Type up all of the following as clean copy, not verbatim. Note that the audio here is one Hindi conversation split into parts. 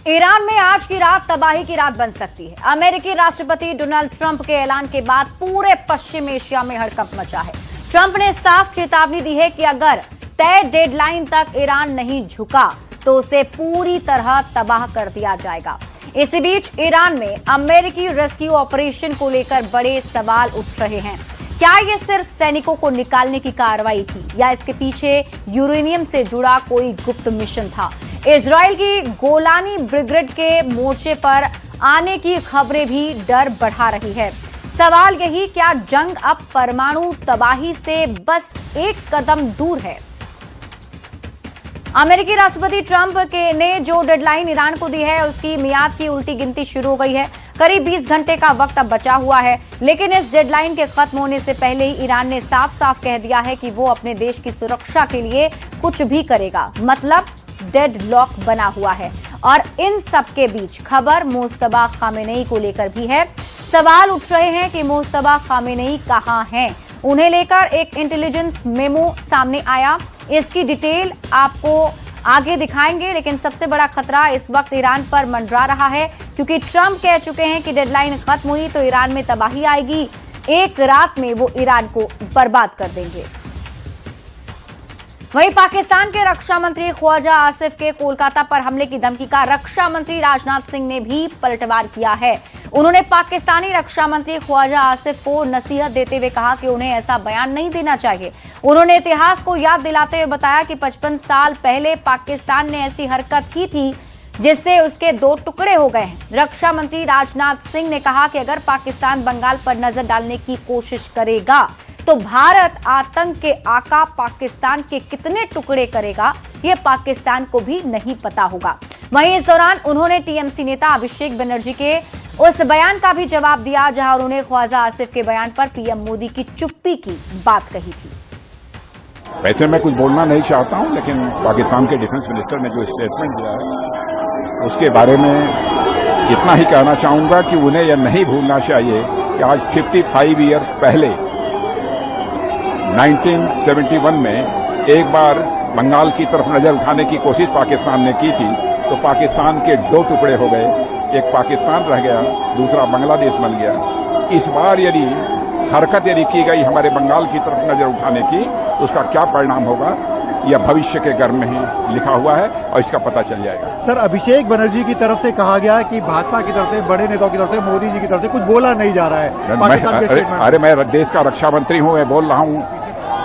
ईरान में आज की रात तबाही की रात बन सकती है। अमेरिकी राष्ट्रपति डोनाल्ड ट्रंप के ऐलान के बाद पूरे पश्चिम एशिया में हड़कंप मचा है। ट्रंप ने साफ चेतावनी दी है कि अगर तय डेडलाइन तक ईरान नहीं झुका तो उसे पूरी तरह तबाह कर दिया जाएगा। इसी बीच ईरान में अमेरिकी रेस्क्यू ऑपरेशन को लेकर बड़े सवाल उठ रहे हैं। क्या ये सिर्फ सैनिकों को निकालने की कार्रवाई थी या इसके पीछे यूरेनियम से जुड़ा कोई गुप्त मिशन था? इजराइल की गोलानी ब्रिगेड के मोर्चे पर आने की खबरें भी डर बढ़ा रही है। सवाल यही, क्या जंग अब परमाणु तबाही से बस एक कदम दूर है? अमेरिकी राष्ट्रपति ट्रंप ने जो डेडलाइन ईरान को दी है उसकी मियाद की उल्टी गिनती शुरू हो गई है। करीब 20 घंटे का वक्त अब बचा हुआ है, लेकिन इस डेडलाइन के खत्म होने से पहले ही ईरान ने साफ साफ कह दिया है कि वो अपने देश की सुरक्षा के लिए कुछ भी करेगा। मतलब डेडलॉक बना हुआ है। और इन सब के बीच खबर मुस्तफा खामेनेई को लेकर भी है। सवाल उठ रहे हैं कि मुस्तफा खामेनेई कहां हैं? उन्हें लेकर एक इंटेलिजेंस मेमो सामने आया, इसकी डिटेल आपको आगे दिखाएंगे। लेकिन सबसे बड़ा खतरा इस वक्त ईरान पर मंडरा रहा है, क्योंकि ट्रंप कह चुके हैं कि डेडलाइन खत्म हुई तो ईरान में तबाही आएगी। एक रात में वो ईरान को बर्बाद कर देंगे। वहीं पाकिस्तान के रक्षा मंत्री ख्वाजा आसिफ के कोलकाता पर हमले की धमकी का रक्षा मंत्री राजनाथ सिंह ने भी पलटवार किया है। उन्होंने पाकिस्तानी रक्षा मंत्री ख्वाजा आसिफ को नसीहत देते हुए कहा कि उन्हें ऐसा बयान नहीं देना चाहिए। उन्होंने इतिहास को याद दिलाते हुए बताया कि 55 साल पहले पाकिस्तान ने ऐसी हरकत की थी जिससे उसके 2 टुकड़े हो गए हैं। रक्षा मंत्री राजनाथ सिंह ने कहा कि अगर पाकिस्तान बंगाल पर नजर डालने की कोशिश करेगा तो भारत आतंक के आका पाकिस्तान के कितने टुकड़े करेगा ये पाकिस्तान को भी नहीं पता होगा। वहीं इस दौरान उन्होंने टीएमसी नेता अभिषेक बनर्जी के उस बयान का भी जवाब दिया जहां उन्होंने ख्वाजा आसिफ के बयान पर पीएम मोदी की चुप्पी की बात कही थी। वैसे मैं कुछ बोलना नहीं चाहता हूं, लेकिन पाकिस्तान के डिफेंस मिनिस्टर ने जो स्टेटमेंट दिया है उसके बारे में इतना ही कहना चाहूंगा कि उन्हें यह नहीं भूलना चाहिए कि आज 55 ईयर पहले 1971 में एक बार बंगाल की तरफ नजर उठाने की कोशिश पाकिस्तान ने की थी, तो पाकिस्तान के 2 टुकड़े हो गए। एक पाकिस्तान रह गया, दूसरा बांग्लादेश बन गया। इस बार यदि हरकत की गई हमारे बंगाल की तरफ नजर उठाने की, उसका क्या परिणाम होगा यह भविष्य के गर्भ में ही लिखा हुआ है और इसका पता चल जाएगा। सर, अभिषेक बनर्जी की तरफ से कहा गया कि भाजपा की तरफ से, बड़े नेताओं की तरफ से, मोदी जी की तरफ से कुछ बोला नहीं जा रहा है। अरे मैं देश का रक्षा मंत्री हूं, मैं बोल रहा हूं।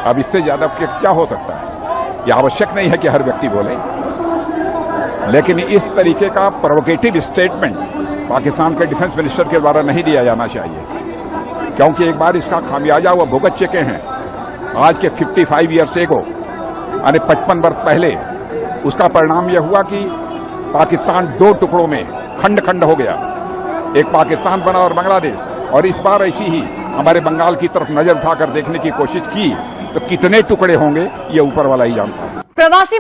अब इससे ज्यादा क्या हो सकता है? यह आवश्यक नहीं है कि हर व्यक्ति बोले, लेकिन इस तरीके का प्रोवोकेटिव स्टेटमेंट पाकिस्तान के डिफेंस मिनिस्टर के द्वारा नहीं दिया जाना चाहिए, क्योंकि एक बार इसका खामियाजा वो भुगत चुके हैं। आज के 55 ईयर्स एगो, यानी 55 वर्ष पहले, उसका परिणाम यह हुआ कि पाकिस्तान 2 टुकड़ों में खंड खंड हो गया। एक पाकिस्तान बना और बांग्लादेश। और इस बार ऐसी ही हमारे बंगाल की तरफ नजर उठाकर देखने की कोशिश की तो कितने टुकड़े होंगे ये ऊपर वाला ही जानता है। प्रवासी